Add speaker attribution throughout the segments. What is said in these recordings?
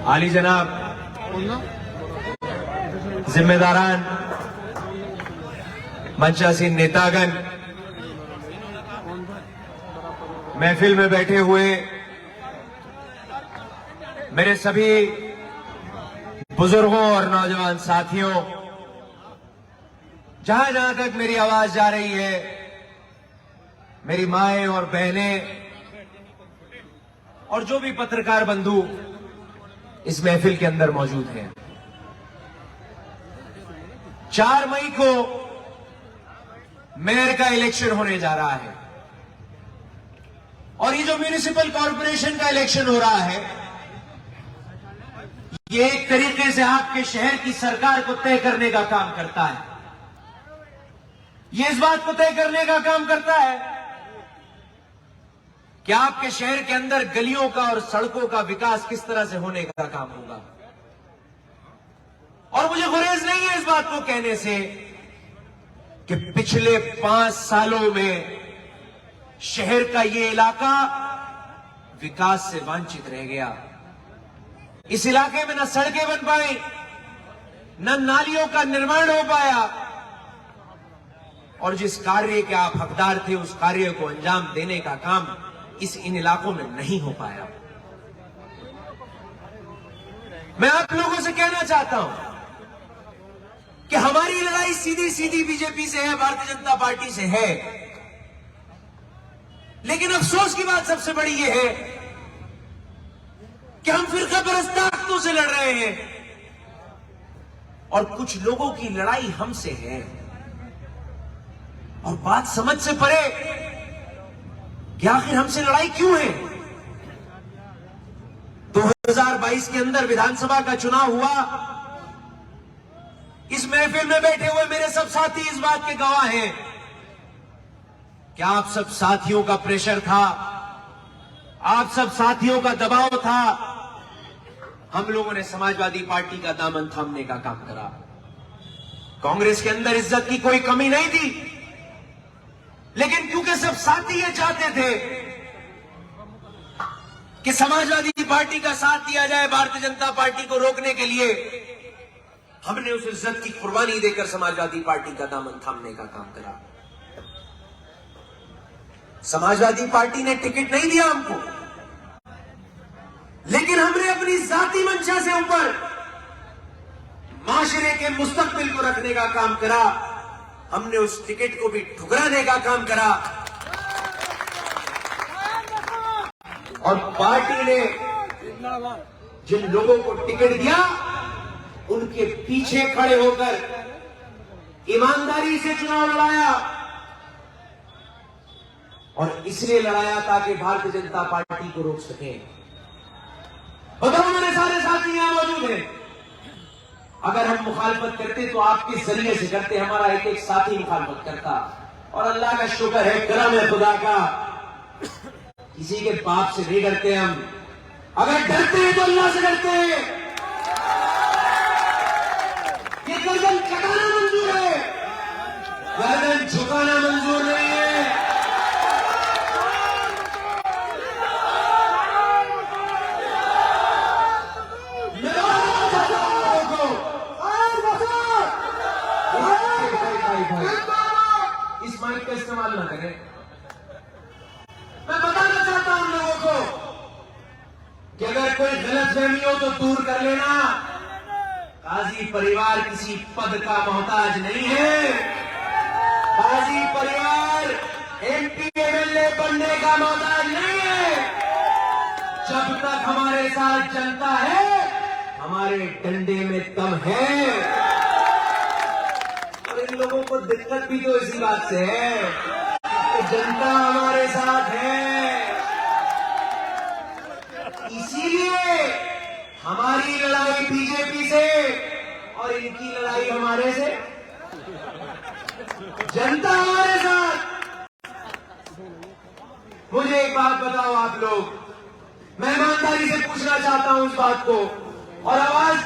Speaker 1: आली जनाब, जिम्मेदारान, मंचासीन नेतागण, महफिल में बैठे हुए मेरे सभी बुजुर्गों और नौजवान साथियों, जहां जहां तक मेरी आवाज जा रही है, मेरी माएं और बहनें और जो भी पत्रकार बंधु इस महफिल के अंदर मौजूद हैं, 4 मई को मेयर का इलेक्शन होने जा रहा है और ये जो म्युनिसिपल कॉरपोरेशन का इलेक्शन हो रहा है, ये एक तरीके से आपके शहर की सरकार को तय करने का काम करता है। ये इस बात को तय करने का काम करता है कि आपके शहर के अंदर गलियों का और सड़कों का विकास किस तरह से होने का काम होगा। और मुझे गुरेज नहीं है इस बात को कहने से कि पिछले 5 सालों में शहर का ये इलाका विकास से वंचित रह गया। इस इलाके में न सड़कें बन पाई, न नालियों का निर्माण हो पाया और जिस कार्य के आप हकदार थे उस कार्य को अंजाम देने का काम इन इलाकों में नहीं हो पाया। मैं आप लोगों से कहना चाहता हूं कि हमारी लड़ाई सीधी सीधी बीजेपी से है, भारतीय जनता पार्टी से है, लेकिन अफसोस की बात सबसे बड़ी यह है कि हम फिरका परस्त ताकतों से लड़ रहे हैं और कुछ लोगों की लड़ाई हमसे है। और बात समझ से परे कि आखिर हमसे लड़ाई क्यों है। 2022 के अंदर विधानसभा का चुनाव हुआ। इस महफिल में बैठे हुए मेरे सब साथी इस बात के गवाह हैं कि आप सब साथियों का प्रेशर था, आप सब साथियों का दबाव था। हम लोगों ने समाजवादी पार्टी का दामन थामने का काम करा। कांग्रेस के अंदर इज्जत की कोई कमी नहीं थी, लेकिन क्योंकि सब साथी ये चाहते थे कि समाजवादी पार्टी का साथ दिया जाए भारतीय जनता पार्टी को रोकने के लिए, हमने उस इज्जत की कुर्बानी देकर समाजवादी पार्टी का दामन थामने का काम करा। समाजवादी पार्टी ने टिकट नहीं दिया हमको, लेकिन हमने अपनी जाती मंशा से ऊपर माशरे के मुस्तकबिल को रखने का काम करा। हमने उस टिकट को भी ठुकराने का काम करा और पार्टी ने जिन लोगों को टिकट दिया उनके पीछे खड़े होकर ईमानदारी से चुनाव लड़ाया और इसलिए लड़ाया ताकि भारतीय जनता पार्टी को रोक सके। बताओ, मेरे सारे साथी यहां मौजूद हैं। अगर हम मुखालफत करते तो आपके जरिए से करते, हमारा एक एक साथी मुखालफत करता। और अल्लाह का शुक्र है, करम है खुदा का, किसी के बाप से नहीं डरते हम। अगर डरते हैं तो अल्लाह से डरते हैं। ये गर्दन कटाना मंजूर है, गर्दन झुकाना मंजूर नहीं है। इस माइक का इस्तेमाल ना करें। मैं बताना चाहता हूं लोगों को कि अगर कोई गलतफहमी हो तो दूर कर लेना। काजी परिवार किसी पद का मोहताज नहीं है। काजी परिवार एमपी एमएलए बनने का मोहताज नहीं है। जब तक हमारे साथ जनता है, हमारे डंडे में दम है। इन लोगों को दिक्कत भी तो इसी बात से है कि जनता हमारे साथ है। इसीलिए हमारी लड़ाई बीजेपी से और इनकी लड़ाई हमारे से। जनता हमारे साथ। मुझे एक बात बताओ आप लोग, मैं ईमानदारी से पूछना चाहता हूं इस बात को, और आवाज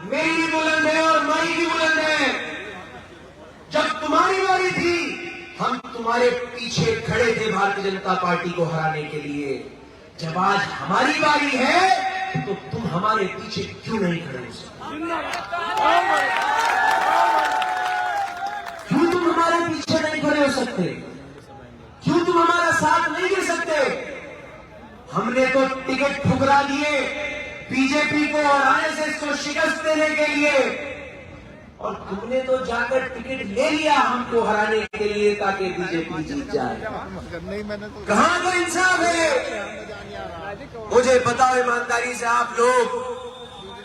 Speaker 1: मेरी भी बुलंद है और माई भी बुलंद है। जब तुम्हारी बारी थी, हम तुम्हारे पीछे खड़े थे भारतीय जनता पार्टी को हराने के लिए। जब आज हमारी बारी है, तो तुम हमारे पीछे क्यों नहीं खड़े हो सकते? क्यों तुम हमारे पीछे नहीं खड़े हो सकते? क्यों तुम हमारा साथ नहीं दे सकते? हमने तो टिकट ठुकरा दिए बीजेपी को और आरएसएस को शिकस्त देने के लिए, और तुमने तो जाकर टिकट ले लिया हमको हराने के लिए ताकि बीजेपी जीत जाए। कहां का इंसाफ है? मुझे बताओ ईमानदारी से, आप लोग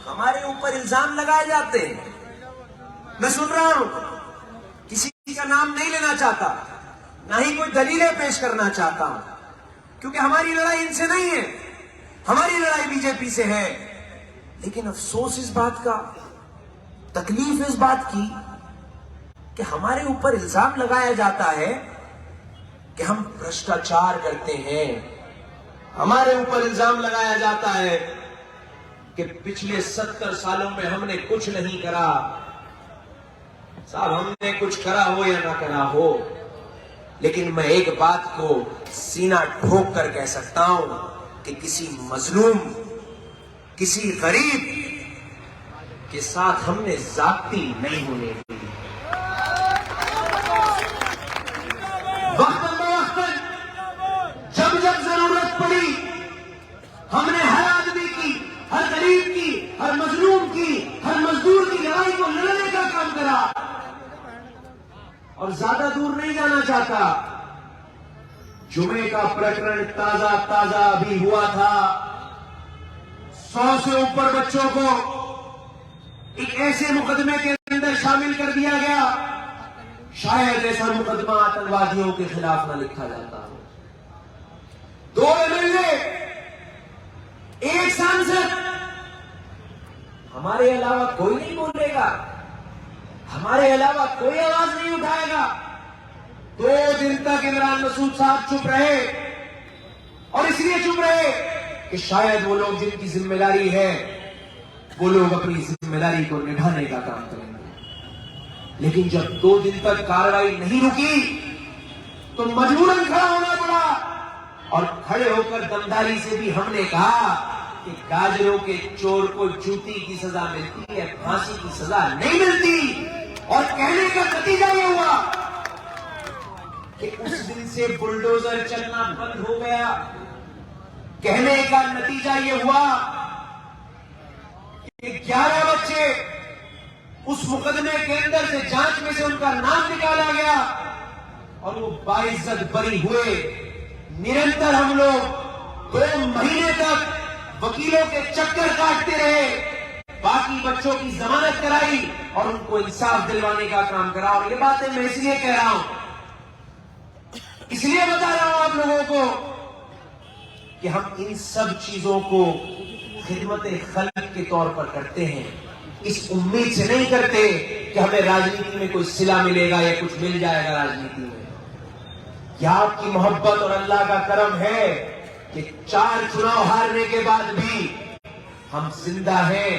Speaker 1: हमारे ऊपर इल्जाम लगाए जाते हैं। मैं सुन रहा हूं, किसी का नाम नहीं लेना चाहता, ना ही कोई दलीलें पेश करना चाहता हूं, क्योंकि हमारी लड़ाई इनसे नहीं है, हमारी लड़ाई बीजेपी से है। लेकिन अफसोस इस बात का, तकलीफ इस बात की कि हमारे ऊपर इल्जाम लगाया जाता है कि हम भ्रष्टाचार करते हैं। हमारे ऊपर इल्जाम लगाया जाता है कि पिछले 70 सालों में हमने कुछ नहीं करा। साहब, हमने कुछ करा हो या ना करा हो, लेकिन मैं एक बात को सीना ठोक कर कह सकता हूं कि किसी मजलूम, किसी गरीब के साथ हमने जाती नहीं होने दी। वक्तन बवक्तन जब जब जरूरत पड़ी, हमने हर आदमी की, हर गरीब की, हर मजलूम की, हर मजदूर की लड़ाई को लड़ने का काम करा। और ज्यादा दूर नहीं जाना चाहता, जुमे का प्रकरण ताजा ताजा अभी हुआ था। 100 से ऊपर बच्चों को एक ऐसे मुकदमे के अंदर शामिल कर दिया गया, शायद ऐसा मुकदमा आतंकवादियों के खिलाफ न लिखा जाता हो। 2 एमएलए, 1 सांसद, हमारे अलावा कोई नहीं बोलेगा, हमारे अलावा कोई आवाज नहीं उठाएगा। 2 दिन तक इमरान मसूद साहब चुप रहे, और इसलिए चुप रहे कि शायद वो लोग जिनकी जिम्मेदारी है, वो लोग अपनी जिम्मेदारी को निभाने का काम करेंगे। लेकिन जब 2 दिन तक कार्रवाई नहीं रुकी तो मजबूरन खड़ा होना पड़ा, और खड़े होकर दमदारी से भी हमने कहा कि गाजरों के चोर को जूती की सजा मिलती है, फांसी की सजा नहीं मिलती। और कहने का नतीजा ये हुआ कि उस दिन से बुलडोजर चलना बंद हो गया। कहने का नतीजा ये हुआ कि 11 बच्चे उस मुकदमे के अंदर से, जांच में से उनका नाम निकाला गया, और वो बाइज्जत बरी हुए। निरंतर हम लोग 2 महीने तक वकीलों के चक्कर काटते रहे, बाकी बच्चों की जमानत कराई और उनको इंसाफ दिलवाने का काम करा। और ये बातें मैं इसलिए कह रहा हूं, इसलिए बता रहा हूं आप लोगों को कि हम इन सब चीजों को खिदमत खल्क के तौर पर करते हैं, इस उम्मीद से नहीं करते कि हमें राजनीति में कोई सिला मिलेगा या कुछ मिल जाएगा राजनीति में। यह आपकी मोहब्बत और अल्लाह का करम है कि 4 चुनाव हारने के बाद भी हम जिंदा हैं,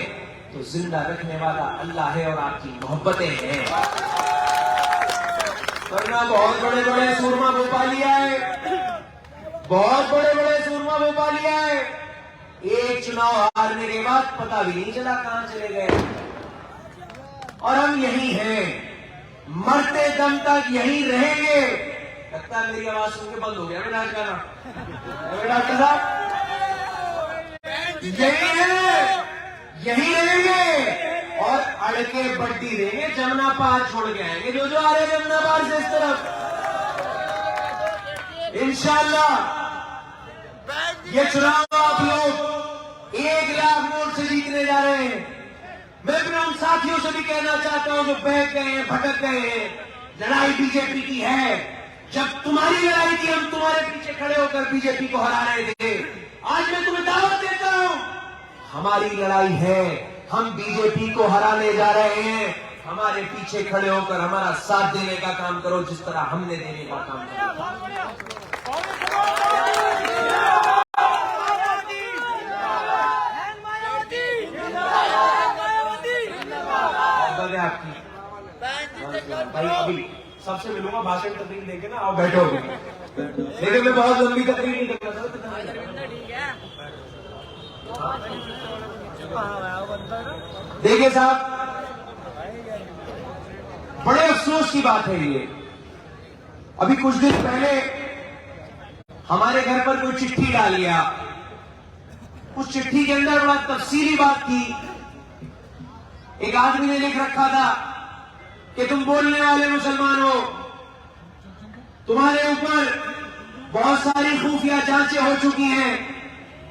Speaker 1: तो जिंदा रखने वाला अल्लाह है और आपकी मोहब्बतें हैं। वरना बहुत बड़े बड़े सूरमा भोपाली आए, बहुत बड़े बड़े सूरमा भोपाली आए, 1 चुनाव हारने के बाद पता भी नहीं चला कहां चले गए। और हम यही हैं, मरते दम तक यही रहेंगे। लगता है मेरी आवाज सुन के बंद हो गया बेटा गाना, डॉक्टर साहब, यही है, यही रहेंगे और अड़के बड्डी देंगे, जमुना पार छोड़ के आएंगे जो जो आ रहे जमुना पार से इस तरफ, इंशाअल्लाह। ये चुनाव आप लोग 1 लाख वोट से जीतने जा रहे हैं। मैं अपने उन साथियों से भी कहना चाहता हूं जो बहक गए हैं, भटक गए हैं, लड़ाई बीजेपी की है। जब तुम्हारी लड़ाई थी हम तुम्हारे पीछे खड़े होकर बीजेपी को हरा रहे थे। आज मैं तुम्हें दावत देता हूं, हमारी लड़ाई है, हम बीजेपी को हराने जा रहे हैं। हमारे पीछे खड़े होकर हमारा साथ देने का काम करो, जिस तरह हमने देने का काम करो। आपकी भाई अभी सबसे मिलूंगा, भाषण तकरीर देके ना, आओ बैठोगे, लेकिन मैं बहुत लंबी तकरीर नहीं करना चाहता। देखिए साहब, बड़े अफसोस की बात है ये। अभी कुछ दिन पहले हमारे घर पर कोई चिट्ठी डाल गया। उस चिट्ठी के अंदर बड़ा तफसीली बात थी। एक आदमी ने लिख रखा था कि तुम बोलने वाले मुसलमान हो, तुम्हारे ऊपर बहुत सारी खुफिया जांचें हो चुकी हैं,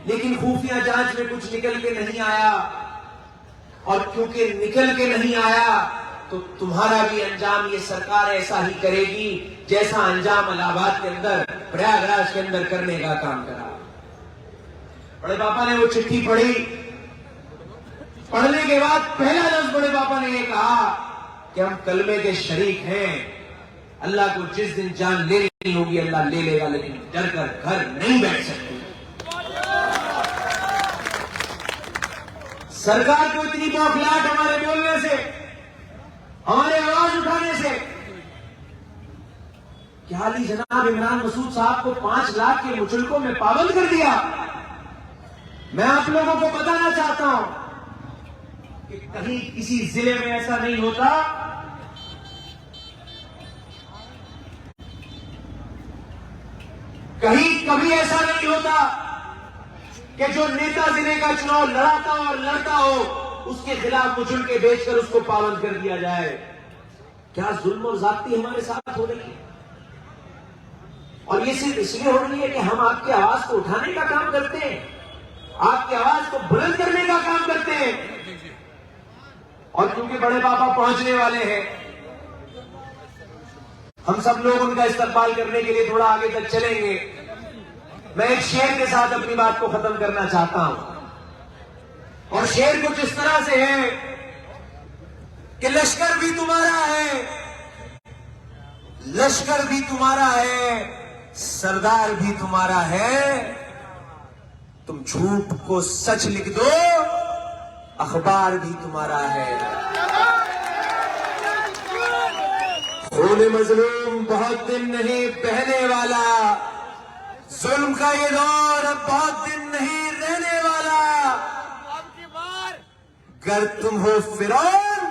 Speaker 1: लेकिन खुफिया जांच में कुछ निकल के नहीं आया, और क्योंकि निकल के नहीं आया तो तुम्हारा भी अंजाम ये सरकार ऐसा ही करेगी जैसा अंजाम इलाहाबाद के अंदर, प्रयागराज के अंदर करने का काम करा। बड़े पापा ने वो चिट्ठी पढ़ी। पढ़ने के बाद पहला लफ्ज बड़े पापा ने ये कहा कि हम कलमे के शरीक हैं। अल्लाह को जिस दिन जान लेनी होगी अल्लाह ले लेगा, लेकिन डर कर घर नहीं बैठ सकते। सरकार को इतनी बौखलाहट हमारे बोलने से, हमारे आवाज उठाने से। क्या अली जनाब इमरान मसूद साहब को 5 लाख के मुचलकों में पाबंद कर दिया? मैं आप लोगों को बताना चाहता हूं कि कहीं किसी जिले में ऐसा नहीं होता कभी ऐसा नहीं होता कि जो नेता जिले का चुनाव लड़ता हो उसके खिलाफ मुचलके बेचकर उसको पाबंद कर दिया जाए। क्या जुल्म और जाती हमारे साथ हो रही है? और ये सिर्फ इसलिए हो रही है कि हम आपकी आवाज को उठाने का काम करते हैं, आपकी आवाज को बुलंद करने का काम करते हैं। और क्योंकि बड़े पापा पहुंचने वाले हैं, हम सब लोग उनका इस्तकबाल करने के लिए थोड़ा आगे तक चलेंगे। मैं एक शेर के साथ अपनी बात को खत्म करना चाहता हूं, और शेर कुछ इस तरह से है कि लश्कर भी तुम्हारा है, लश्कर भी तुम्हारा है, सरदार भी तुम्हारा है। तुम झूठ को सच लिख दो, अखबार भी तुम्हारा है। खून मजलूम बहुत दिन नहीं बहने वाला, जुल्म का ये दौर अब बहुत दिन नहीं रहने वाला। अगर तुम हो फिरौन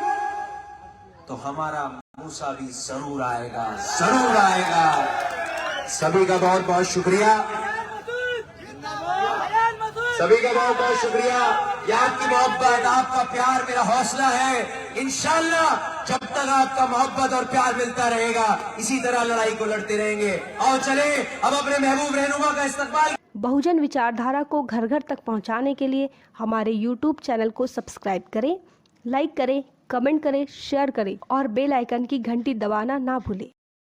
Speaker 1: तो हमारा मूसा भी जरूर आएगा, जरूर आएगा। सभी का बहुत बहुत शुक्रिया, सभी का बहुत बहुत शुक्रिया। ये आपकी मोहब्बत, आपका प्यार मेरा हौसला है। इंशाअल्लाह जब तक आपका मोहब्बत और प्यार मिलता रहेगा इसी तरह लड़ाई को लड़ते रहेंगे। और चले अब अपने महबूब रहनुमा का इस्तकबाल।
Speaker 2: बहुजन विचारधारा को घर घर तक पहुंचाने के लिए हमारे YouTube चैनल को सब्सक्राइब करें, लाइक करें, कमेंट करें, शेयर करें और बेल आइकन की घंटी दबाना ना भूलें।